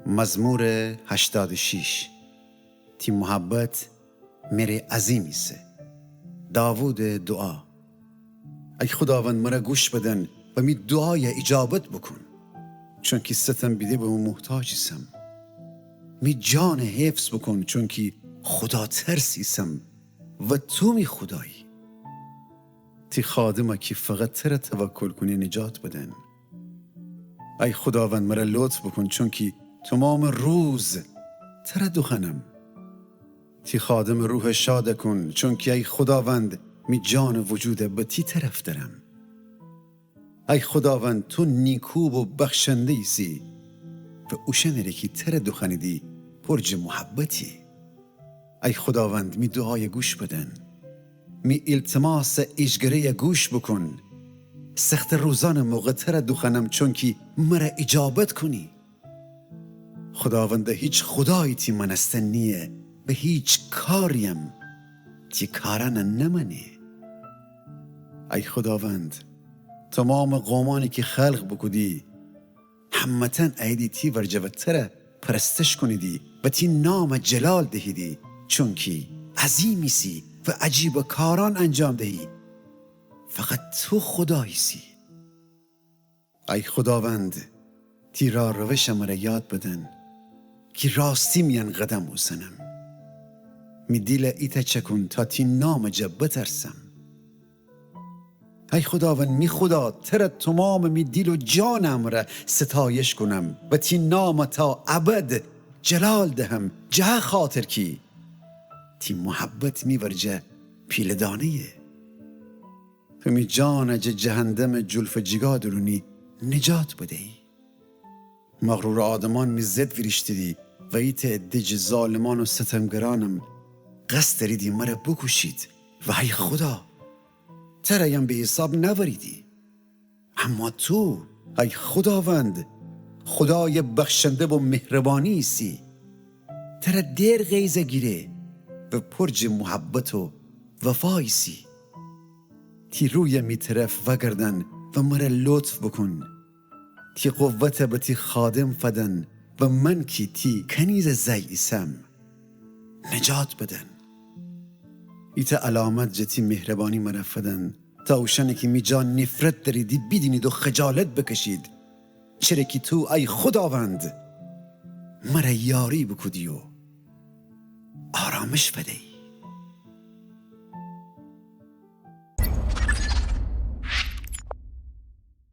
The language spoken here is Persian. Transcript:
مزمور 86. تی محبت میره عظیمی سه. داوود دعا: ای خداوند مرا گوش بدن و می دعای اجابت بکن، چون که ستم بیده به اون محتاجیسم. می جان حفظ بکن، چون که خدا ترسیسم و تو می خدایی. تی خادمه که فقط تر توکل کنی نجات بدن. ای خداوند مرا لطف بکن، چون که تمام روز تر دخنم. تی خادم روح شاد کن، چون که ای خداوند می جان وجود به تی طرف درم. ای خداوند تو نیکوب و بخشنده ایسی و اوشنری که تر دخنیدی پرج محبتی. ای خداوند می دعای گوش بدن، می التماس ایشگره گوش بکن. سخت روزان موقع تر دخنم، چون که مرا اجابت کنی. خداوند هیچ خدایی تی منست نیه، به هیچ کاریم تی کارن نمنی. ای خداوند تمام قومانی که خلق بکدی همتن ایدی تی ورجوتر پرستش کنیدی و تی نام جلال دهیدی، چون که عظیمی سی و عجیب کاران انجام دهی. فقط تو خدایی سی. ای خداوند تی را روشم را یاد بدن، که راستی میان قدم بوسنم. می دیل ایتا چکن تا تی نام جا بترسم. ای خداوند می خدا تر تمام می دیل و جانم را ستایش کنم و تی نام تا ابد جلال دهم، جه خاطر کی تی محبت می ورجه پیلدانیه. تو می جان جهندم جلف جگا درونی نجات بدهی. مغرور آدمان می زد ویرشتیدی و ایت دج ظالمان و ستمگرانم قصد ریدی مرا بکشید و ای خدا ترایم به حساب نوریدی. اما تو ای خداوند خدای بخشنده و مهربانی سی. ترا دیر غیزه گیره و پرج محبت و وفایی سی. تی روی می طرف وگردن و مرا لطف بکن. تی قوت به تی خادم فدن و من کی تی کنیز زیسم نجات بدن. ایتا علامت جتی مهربانی مرا فدن، تا اوشنه که می جان نفرت دریدی بیدینید و خجالت بکشید، چرا که تو ای خداوند مرا یاری بکدی و آرامش بدهی.